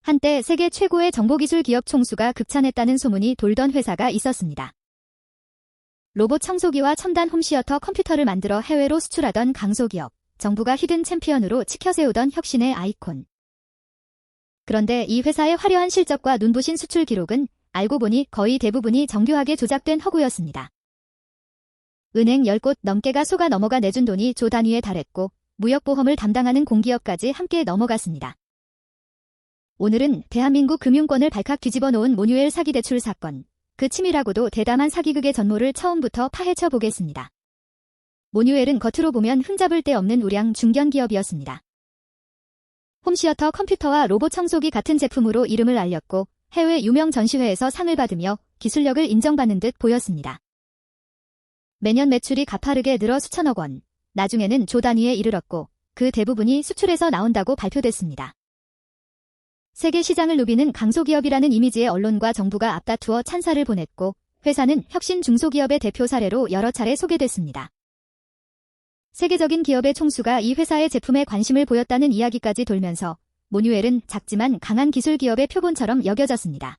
한때 세계 최고의 정보기술 기업 총수가 극찬했다는 소문이 돌던 회사가 있었습니다. 로봇 청소기와 첨단 홈시어터 컴퓨터를 만들어 해외로 수출하던 강소기업, 정부가 히든 챔피언으로 치켜세우던 혁신의 아이콘. 그런데 이 회사의 화려한 실적과 눈부신 수출 기록은 알고 보니 거의 대부분이 정교하게 조작된 허구였습니다. 은행 10곳 넘게가 속아 넘어가 내준 돈이 조 단위에 달했고 무역보험을 담당하는 공기업까지 함께 넘어갔습니다. 오늘은 대한민국 금융권을 발칵 뒤집어 놓은 모뉴엘 사기 대출 사건, 그 치밀하고도 대담한 사기극의 전모를 처음부터 파헤쳐 보겠습니다. 모뉴엘은 겉으로 보면 흠잡을 데 없는 우량 중견 기업이었습니다. 홈시어터 컴퓨터와 로봇 청소기 같은 제품으로 이름을 알렸고 해외 유명 전시회에서 상을 받으며 기술력을 인정받는 듯 보였습니다. 매년 매출이 가파르게 늘어 수천억 원, 나중에는 조 단위에 이르렀고 그 대부분이 수출에서 나온다고 발표됐습니다. 세계 시장을 누비는 강소기업이라는 이미지의 언론과 정부가 앞다투어 찬사를 보냈고 회사는 혁신 중소기업의 대표 사례로 여러 차례 소개됐습니다. 세계적인 기업의 총수가 이 회사의 제품에 관심을 보였다는 이야기까지 돌면서 모뉴엘은 작지만 강한 기술 기업의 표본처럼 여겨졌습니다.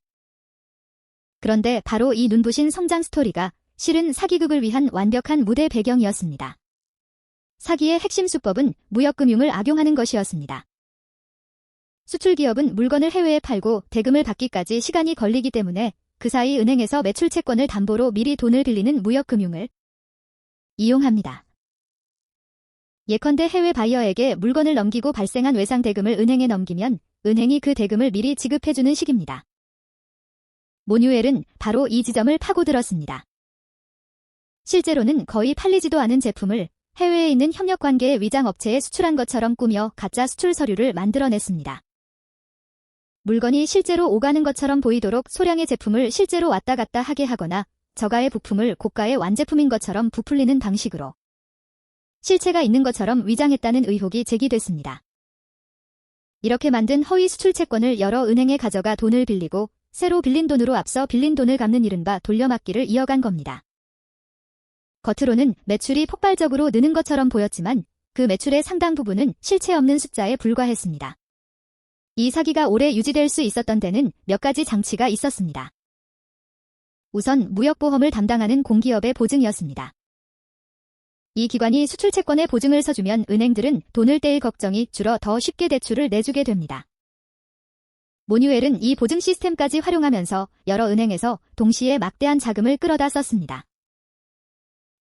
그런데 바로 이 눈부신 성장 스토리가 실은 사기극을 위한 완벽한 무대 배경이었습니다. 사기의 핵심 수법은 무역금융을 악용하는 것이었습니다. 수출기업은 물건을 해외에 팔고 대금을 받기까지 시간이 걸리기 때문에 그 사이 은행에서 매출 채권을 담보로 미리 돈을 빌리는 무역금융을 이용합니다. 예컨대 해외 바이어에게 물건을 넘기고 발생한 외상 대금을 은행에 넘기면 은행이 그 대금을 미리 지급해주는 식입니다. 모뉴엘은 바로 이 지점을 파고들었습니다. 실제로는 거의 팔리지도 않은 제품을 해외에 있는 협력관계의 위장업체에 수출한 것처럼 꾸며 가짜 수출 서류를 만들어냈습니다. 물건이 실제로 오가는 것처럼 보이도록 소량의 제품을 실제로 왔다 갔다 하게 하거나 저가의 부품을 고가의 완제품인 것처럼 부풀리는 방식으로 실체가 있는 것처럼 위장했다는 의혹이 제기됐습니다. 이렇게 만든 허위 수출 채권을 여러 은행에 가져가 돈을 빌리고 새로 빌린 돈으로 앞서 빌린 돈을 갚는 이른바 돌려막기를 이어간 겁니다. 겉으로는 매출이 폭발적으로 느는 것처럼 보였지만 그 매출의 상당 부분은 실체 없는 숫자에 불과했습니다. 이 사기가 오래 유지될 수 있었던 데는 몇 가지 장치가 있었습니다. 우선 무역보험을 담당하는 공기업의 보증이었습니다. 이 기관이 수출 채권의 보증을 서주면 은행들은 돈을 떼일 걱정이 줄어 더 쉽게 대출을 내주게 됩니다. 모뉴엘은 이 보증 시스템까지 활용하면서 여러 은행에서 동시에 막대한 자금을 끌어다 썼습니다.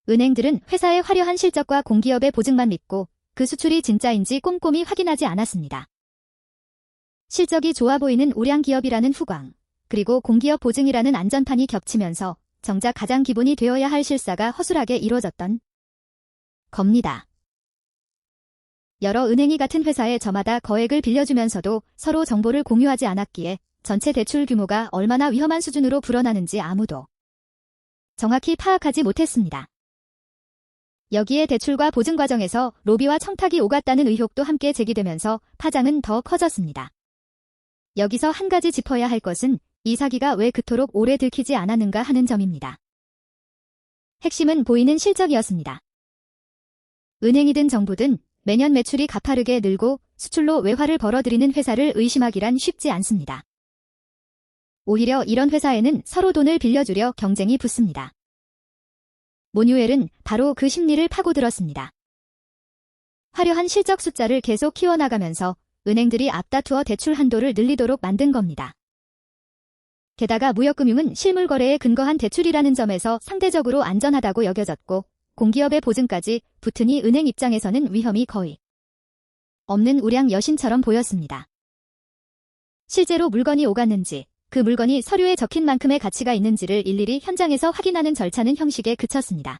은행들은 회사의 화려한 실적과 공기업의 보증만 믿고 그 수출이 진짜인지 꼼꼼히 확인하지 않았습니다. 실적이 좋아 보이는 우량 기업이라는 후광, 그리고 공기업 보증이라는 안전판이 겹치면서 정작 가장 기본이 되어야 할 실사가 허술하게 이루어졌던 겁니다. 여러 은행이 같은 회사에 저마다 거액을 빌려주면서도 서로 정보를 공유하지 않았기에 전체 대출 규모가 얼마나 위험한 수준으로 불어나는지 아무도 정확히 파악하지 못했습니다. 여기에 대출과 보증 과정에서 로비와 청탁이 오갔다는 의혹도 함께 제기되면서 파장은 더 커졌습니다. 여기서 한 가지 짚어야 할 것은 이 사기가 왜 그토록 오래 들키지 않았는가 하는 점입니다. 핵심은 보이는 실적이었습니다. 은행이든 정부든 매년 매출이 가파르게 늘고 수출로 외화를 벌어들이는 회사를 의심하기란 쉽지 않습니다. 오히려 이런 회사에는 서로 돈을 빌려주려 경쟁이 붙습니다. 모뉴엘은 바로 그 심리를 파고들었습니다. 화려한 실적 숫자를 계속 키워나가면서 은행들이 앞다투어 대출 한도를 늘리도록 만든 겁니다. 게다가 무역금융은 실물 거래에 근거한 대출이라는 점에서 상대적으로 안전하다고 여겨졌고 공기업의 보증까지 붙으니 은행 입장에서는 위험이 거의 없는 우량 여신처럼 보였습니다. 실제로 물건이 오갔는지, 그 물건이 서류에 적힌 만큼의 가치가 있는지를 일일이 현장에서 확인하는 절차는 형식에 그쳤습니다.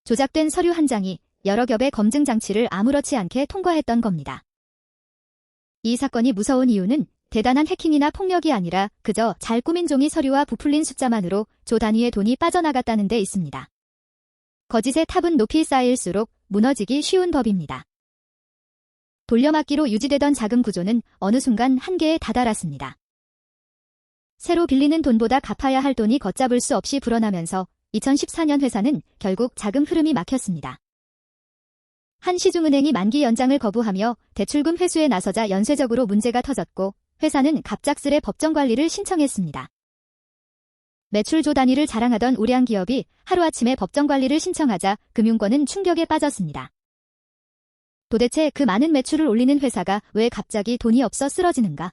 조작된 서류 한 장이 여러 겹의 검증 장치를 아무렇지 않게 통과했던 겁니다. 이 사건이 무서운 이유는 대단한 해킹이나 폭력이 아니라 그저 잘 꾸민 종이 서류와 부풀린 숫자만으로 조 단위의 돈이 빠져나갔다는 데 있습니다. 거짓의 탑은 높이 쌓일수록 무너지기 쉬운 법입니다. 돌려막기로 유지되던 자금 구조는 어느 순간 한계에 다다랐습니다. 새로 빌리는 돈보다 갚아야 할 돈이 걷잡을 수 없이 불어나면서 2014년 회사는 결국 자금 흐름이 막혔습니다. 한 시중은행이 만기 연장을 거부하며 대출금 회수에 나서자 연쇄적으로 문제가 터졌고 회사는 갑작스레 법정관리를 신청했습니다. 매출조 단위를 자랑하던 우량 기업이 하루아침에 법정관리를 신청하자 금융권은 충격에 빠졌습니다. 도대체 그 많은 매출을 올리는 회사가 왜 갑자기 돈이 없어 쓰러지는가?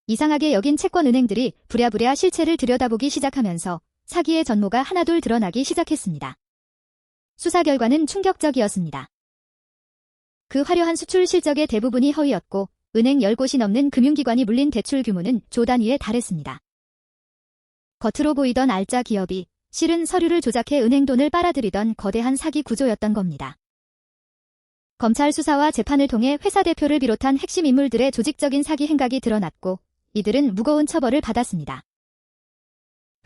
이상하게 여긴 채권은행들이 부랴부랴 실체를 들여다보기 시작하면서 사기의 전모가 하나둘 드러나기 시작했습니다. 수사 결과는 충격적이었습니다. 그 화려한 수출 실적의 대부분이 허위였고 은행 10곳이 넘는 금융기관이 물린 대출 규모는 조 단위에 달했습니다. 겉으로 보이던 알짜 기업이 실은 서류를 조작해 은행 돈을 빨아들이던 거대한 사기 구조였던 겁니다. 검찰 수사와 재판을 통해 회사 대표를 비롯한 핵심 인물들의 조직적인 사기 행각이 드러났고 이들은 무거운 처벌을 받았습니다.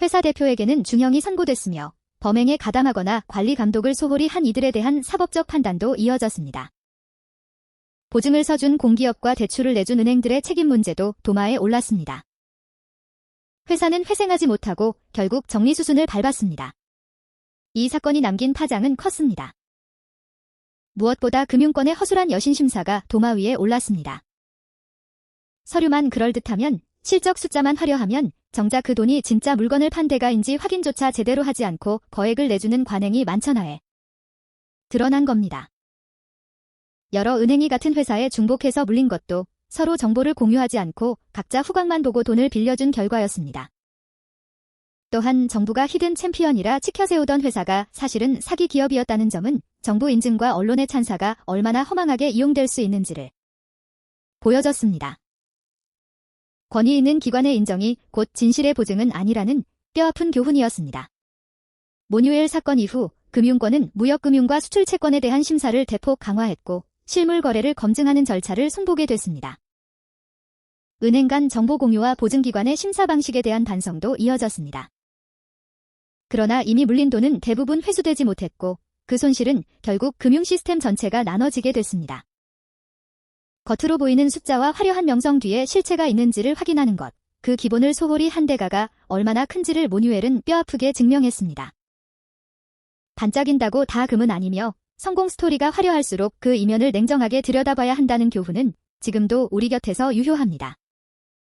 회사 대표에게는 중형이 선고됐으며 범행에 가담하거나 관리 감독을 소홀히 한 이들에 대한 사법적 판단도 이어졌습니다. 보증을 서준 공기업과 대출을 내준 은행들의 책임 문제도 도마에 올랐습니다. 회사는 회생하지 못하고 결국 정리수순을 밟았습니다. 이 사건이 남긴 파장은 컸습니다. 무엇보다 금융권의 허술한 여신심사가 도마 위에 올랐습니다. 서류만 그럴듯하면, 실적 숫자만 화려하면 정작 그 돈이 진짜 물건을 판 대가인지 확인조차 제대로 하지 않고 거액을 내주는 관행이 만천하에 드러난 겁니다. 여러 은행이 같은 회사에 중복해서 물린 것도 서로 정보를 공유하지 않고 각자 후광만 보고 돈을 빌려준 결과였습니다. 또한 정부가 히든 챔피언이라 치켜세우던 회사가 사실은 사기 기업이었다는 점은 정부 인증과 언론의 찬사가 얼마나 허망하게 이용될 수 있는지를 보여줬습니다. 권위 있는 기관의 인정이 곧 진실의 보증은 아니라는 뼈아픈 교훈이었습니다. 모뉴엘 사건 이후 금융권은 무역금융과 수출채권에 대한 심사를 대폭 강화했고 실물 거래를 검증하는 절차를 손보게 됐습니다. 은행 간 정보 공유와 보증기관의 심사 방식에 대한 반성도 이어졌습니다. 그러나 이미 물린 돈은 대부분 회수되지 못했고 그 손실은 결국 금융 시스템 전체가 나눠지게 됐습니다. 겉으로 보이는 숫자와 화려한 명성 뒤에 실체가 있는지를 확인하는 것, 그 기본을 소홀히 한 대가가 얼마나 큰지를 모뉴엘은 뼈아프게 증명했습니다. 반짝인다고 다 금은 아니며 성공 스토리가 화려할수록 그 이면을 냉정하게 들여다봐야 한다는 교훈은 지금도 우리 곁에서 유효합니다.